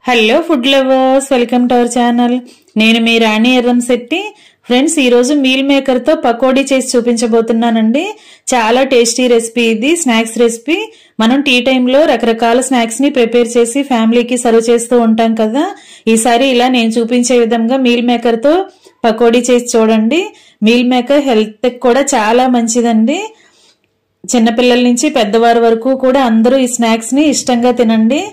Hello food lovers, welcome to our channel. నేను మీ రాణి Erramsetti. Friends, ఈ రోజు మీల్ మేకర్ తో పకోడీ చేసి చూపించబోతున్నానండి. చాలా టేస్టీ రెసిపీ ఇది, స్నాక్స్ రెసిపీ. మనం టీ టైంలో రకరకాల స్నాక్స్ ని ప్రిపేర్ చేసి ఫ్యామిలీకి సర్వ్ చేస్తూ ఉంటాం కదా. ఈసారి ఇలా నేను చూపించే విధంగా మీల్ మేకర్ తో పకోడీ చేసి చూడండి. మీల్ మేకర్ హెల్త్ కూడా చాలా మంచిదండి. చిన్నపిల్లల నుంచి పెద్దవారి వరకు కూడా అందరూ ఈ స్నాక్స్ ని ఇష్టంగా తినండి.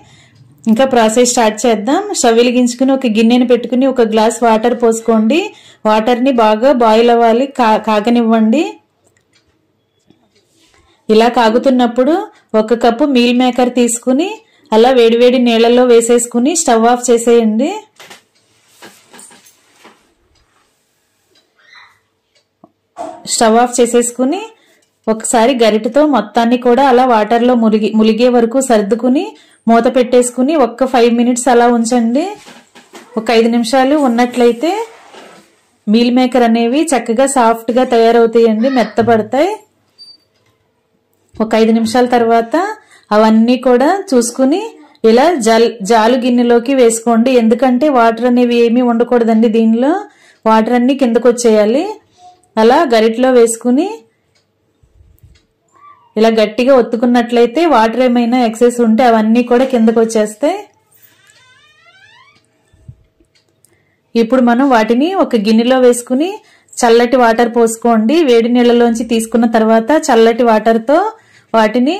ఇంకా ప్రాసెస్ స్టార్ట్ చేద్దాం. స్టవ్ వెలిగించుకుని ఒక గిన్నెని పెట్టుకుని ఒక గ్లాస్ వాటర్ పోసుకోండి. వాటర్ ని బాగా బాయిల్ అవ్వాలి, కాగనివ్వండి. ఇలా కాగుతున్నప్పుడు ఒక కప్పు మీల్ మేకర్ తీసుకుని అలా వేడివేడి నీళ్ళలో వేసేసుకుని స్టవ్ ఆఫ్ చేసేయండి. స్టవ్ ఆఫ్ చేసేసుకుని ఒకసారి గరిటెతో మొత్తాన్ని కూడా అలా వాటర్ లో ములిగే వరకు సర్దుకుని మూత పెట్టేసుకుని ఒక్క 5 మినిట్స్ అలా ఉంచండి. ఒక 5 నిమిషాలు ఉన్నట్లయితే మీల్ మేకర్ అనేవి చక్కగా సాఫ్ట్ గా తయారవుతాయండి, మెత్తపడతాయి. ఒక 5 నిమిషాల తర్వాత అవన్నీ కూడా చూసుకుని ఇలా జాలు గిన్నెలోకి వేసుకోండి. ఎందుకంటే వాటర్ అనేవి ఏమీ ఉండకూడదండి, దీనిలో వాటర్ అన్ని కిందకు వచ్చేయాలి. అలా గరిటలో వేసుకుని ఇలా గట్టిగా ఒత్తుకున్నట్లయితే వాటర్ ఏమైనా ఎక్సెస్ ఉంటే అవన్నీ కూడా కిందకు వచ్చేస్తాయి. ఇప్పుడు మనం వాటిని ఒక గిన్నెలో వేసుకుని చల్లటి వాటర్ పోసుకోండి. వేడి నీళ్ళలోంచి తీసుకున్న తర్వాత చల్లటి వాటర్తో వాటిని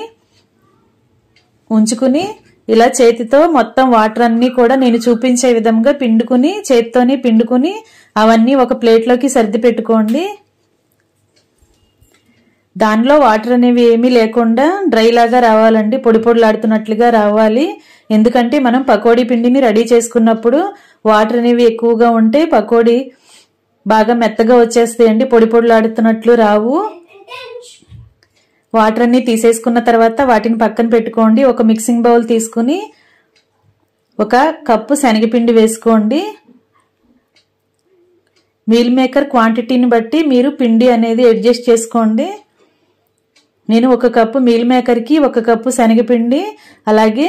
ఉంచుకుని ఇలా చేతితో మొత్తం వాటర్ అన్ని కూడా నేను చూపించే విధంగా పిండుకుని చేతితోని పిండుకుని అవన్నీ ఒక ప్లేట్లోకి సర్ది పెట్టుకోండి. దానిలో వాటర్ అనేవి ఏమీ లేకుండా డ్రై లాగా రావాలండి, పొడి పొడిలాడుతున్నట్లుగా రావాలి. ఎందుకంటే మనం పకోడీ పిండిని రెడీ చేసుకున్నప్పుడు వాటర్ అనేవి ఎక్కువగా ఉంటే పకోడీ బాగా మెత్తగా వచ్చేస్తాయండి, పొడి పొడిలాడుతున్నట్లు రావు. వాటర్ అన్ని తీసేసుకున్న తర్వాత వాటిని పక్కన పెట్టుకోండి. ఒక మిక్సింగ్ బౌల్ తీసుకుని ఒక కప్పు శనగపిండి వేసుకోండి. మీల్ మేకర్ క్వాంటిటీని బట్టి మీరు పిండి అనేది అడ్జస్ట్ చేసుకోండి. నేను ఒక కప్పు మీల్ మేకర్కి ఒక కప్పు శనగపిండి, అలాగే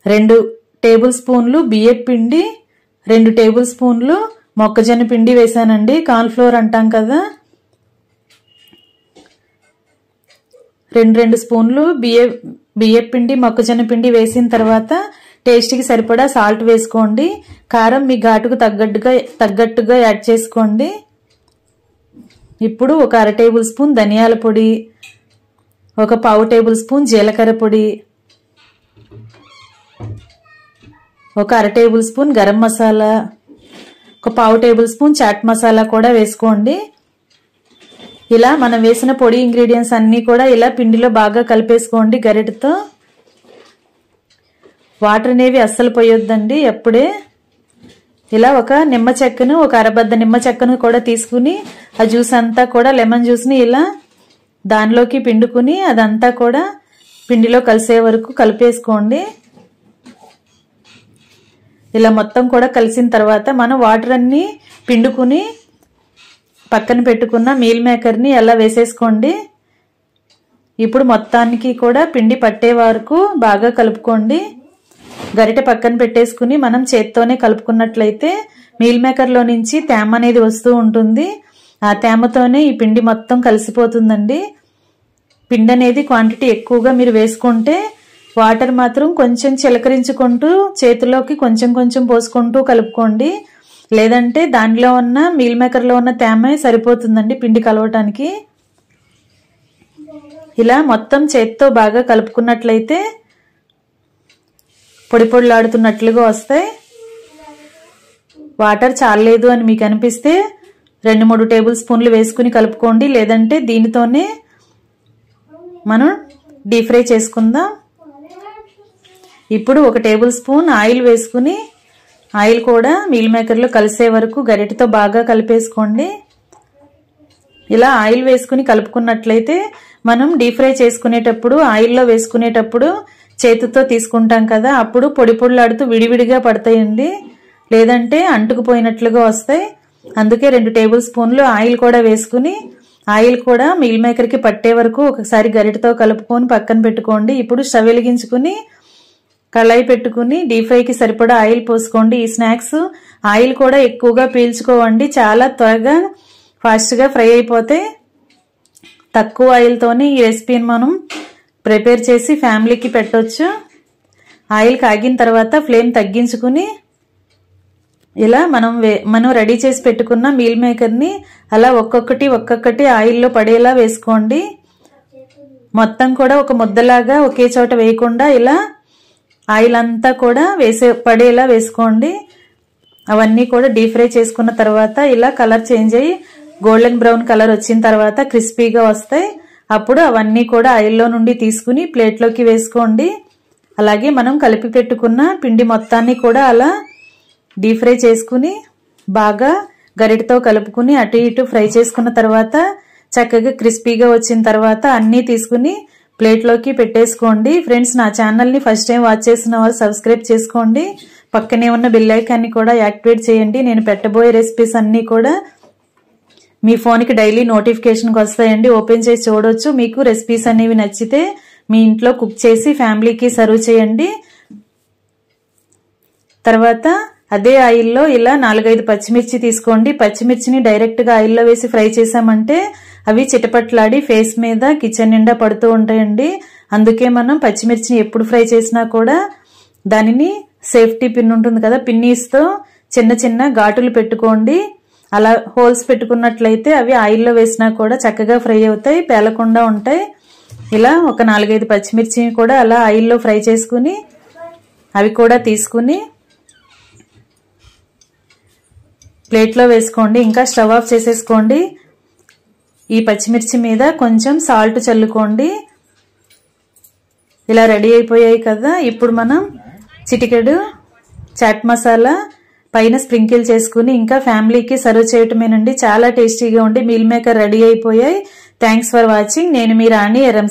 2 టేబుల్ స్పూన్లు బియ్యం పిండి, 2 టేబుల్ స్పూన్లు మొక్కజొన్న పిండి వేసానండి. కార్న్ ఫ్లోర్ అంటాం కదా. 2 స్పూన్లు బియ్యం పిండి, మొక్కజొన్న పిండి వేసిన తర్వాత టేస్ట్కి సరిపడా సాల్ట్ వేసుకోండి. కారం మీ ఘాటుకు తగ్గట్టుగా యాడ్ చేసుకోండి. ఇప్పుడు ఒక 1/2 టేబుల్ స్పూన్ ధనియాల పొడి, ఒక 1/4 టేబుల్ స్పూన్ జీలకర్ర పొడి, ఒక 1/2 టేబుల్ స్పూన్ గరం మసాలా, ఒక 1/4 టేబుల్ స్పూన్ చాట్ మసాలా కూడా వేసుకోండి. ఇలా మనం వేసిన పొడి ఇంగ్రీడియంట్స్ అన్నీ కూడా ఇలా పిండిలో బాగా కలిపేసుకోండి గరిటెతో. వాటర్ అనేవి అస్సలు పోయొద్దండి ఎప్పుడే. ఇలా ఒక నిమ్మ చెక్కను, ఒక అరబద్ద నిమ్మ చెక్కను కూడా తీసుకుని ఆ జ్యూస్ అంతా కూడా, లెమన్ జ్యూస్ని ఇలా దానిలోకి పిండుకుని అదంతా కూడా పిండిలో కలిసే వరకు కలిపేసుకోండి. ఇలా మొత్తం కూడా కలిసిన తర్వాత మనం వాటర్ అన్ని పిండుకుని పక్కన పెట్టుకున్న మీల్ మేకర్ని అలా వేసేసుకోండి. ఇప్పుడు మొత్తానికి కూడా పిండి పట్టే వరకు బాగా కలుపుకోండి. గరిటె పక్కన పెట్టేసుకుని మనం చేత్తోనే కలుపుకున్నట్లయితే మీల్ మేకర్లో నుంచి తేమ అనేది వస్తూ ఉంటుంది. ఆ తేమతోనే ఈ పిండి మొత్తం కలిసిపోతుందండి. పిండి అనేది క్వాంటిటీ ఎక్కువగా మీరు వేసుకుంటే వాటర్ మాత్రం కొంచెం చిలకరించుకుంటూ చేతిలోకి కొంచెం కొంచెం పోసుకుంటూ కలుపుకోండి. లేదంటే దానిలో ఉన్న మీల్ మేకర్లో ఉన్న తేమ సరిపోతుందండి పిండి కలవటానికి. ఇలా మొత్తం చేతితో బాగా కలుపుకున్నట్లయితే పొడి పొడిలాడుతున్నట్లుగా వస్తాయి. వాటర్ చాలలేదు అని మీకు అనిపిస్తే 2-3 టేబుల్ స్పూన్లు వేసుకుని కలుపుకోండి. లేదంటే దీనితోనే మనం డీప్ ఫ్రై చేసుకుందాం. ఇప్పుడు 1 టేబుల్ స్పూన్ ఆయిల్ వేసుకుని ఆయిల్ కూడా మీల్ మేకర్లో కలిసే వరకు గరిటెతో బాగా కలిపేసుకోండి. ఇలా ఆయిల్ వేసుకుని కలుపుకున్నట్లయితే మనం డీప్ ఫ్రై చేసుకునేటప్పుడు ఆయిల్లో వేసుకునేటప్పుడు చేతితో తీసుకుంటాం కదా, అప్పుడు పొడి పొడిలాడుతూ విడివిడిగా పడతాయండి, లేదంటే అంటుకుపోయినట్లుగా వస్తాయి. అందుకే 2 టేబుల్ స్పూన్లు ఆయిల్ కూడా వేసుకుని ఆయిల్ కూడా మీల్ మేకర్కి పట్టే వరకు ఒకసారి గరిటెతో కలుపుకొని పక్కన పెట్టుకోండి. ఇప్పుడు స్టవ్ వెలిగించుకుని కళాయి పెట్టుకుని డీప్ ఫ్రైకి సరిపడా ఆయిల్ పోసుకోండి. ఈ స్నాక్స్ ఆయిల్ కూడా ఎక్కువగా పీల్చుకోవండి, చాలా త్వరగా ఫాస్ట్గా ఫ్రై అయిపోతే. తక్కువ ఆయిల్తోనే ఈ రెసిపీని మనం ప్రిపేర్ చేసి ఫ్యామిలీకి పెట్టొచ్చు. ఆయిల్ కాగిన తర్వాత ఫ్లేమ్ తగ్గించుకుని ఇలా మనం రెడీ చేసి పెట్టుకున్న మీల్ మేకర్ని అలా ఒక్కొక్కటి ఆయిల్లో పడేలా వేసుకోండి. మొత్తం కూడా ఒక ముద్దలాగా ఒకే చోట వేయకుండా ఇలా ఆయిల్ అంతా కూడా పడేలా వేసుకోండి. అవన్నీ కూడా డీప్ ఫ్రై చేసుకున్న తర్వాత ఇలా కలర్ చేంజ్ అయ్యి గోల్డెన్ బ్రౌన్ కలర్ వచ్చిన తర్వాత క్రిస్పీగా వస్తాయి. అప్పుడు అవన్నీ కూడా ఆయిల్లో నుండి తీసుకుని ప్లేట్లోకి వేసుకోండి. అలాగే మనం కలిపి పెట్టుకున్న పిండి మొత్తాన్ని కూడా అలా డీప్ ఫ్రై చేసుకుని బాగా గరిటతో కలుపుకుని అటు ఇటు ఫ్రై చేసుకున్న తర్వాత చక్కగా క్రిస్పీగా వచ్చిన తర్వాత అన్నీ తీసుకుని ప్లేట్లోకి పెట్టేసుకోండి. ఫ్రెండ్స్, నా ఛానల్ని ఫస్ట్ టైం వాచ్ చేసిన వారు సబ్స్క్రైబ్ చేసుకోండి. పక్కనే ఉన్న బెల్ ఐకాన్ని కూడా యాక్టివేట్ చేయండి. నేను పెట్టబోయే రెసిపీస్ అన్నీ కూడా మీ ఫోన్కి డైలీ నోటిఫికేషన్కి వస్తాయండి. ఓపెన్ చేసి చూడొచ్చు. మీకు రెసిపీస్ అనేవి నచ్చితే మీ ఇంట్లో కుక్ చేసి ఫ్యామిలీకి సర్వ్ చేయండి. తర్వాత అదే ఆయిల్లో ఇలా 4-5 పచ్చిమిర్చి తీసుకోండి. పచ్చిమిర్చిని డైరెక్ట్గా ఆయిల్లో వేసి ఫ్రై చేసామంటే అవి చిటపట్లాడి ఫేస్ మీద కిచెన్ నిండా పడుతూ ఉంటాయండి. అందుకే మనం పచ్చిమిర్చిని ఎప్పుడు ఫ్రై చేసినా కూడా దానిని సేఫ్టీ పిన్ ఉంటుంది కదా, పిన్నీస్తో చిన్న చిన్న ఘాటులు పెట్టుకోండి. అలా హోల్స్ పెట్టుకున్నట్లయితే అవి ఆయిల్లో వేసినా కూడా చక్కగా ఫ్రై అవుతాయి, పేలకుండా ఉంటాయి. ఇలా ఒక 4-5 పచ్చిమిర్చిని కూడా అలా ఆయిల్లో ఫ్రై చేసుకుని అవి కూడా తీసుకుని ప్లేట్లో వేసుకోండి. ఇంకా స్టవ్ ఆఫ్ చేసేసుకోండి. ఈ పచ్చిమిర్చి మీద కొంచెం సాల్ట్ చల్లుకోండి. ఇలా రెడీ అయిపోయాయి కదా. ఇప్పుడు మనం చిటికెడు చాట్ మసాలా పైన స్ప్రింకిల్ చేసుకుని ఇంకా ఫ్యామిలీకి సర్వ్ చేయటమేనండి. చాలా టేస్టీగా ఉండి మీల్ మేకర్ రెడీ అయిపోయాయి. Thanks for watching. నేను మీ రాణి ఎరం.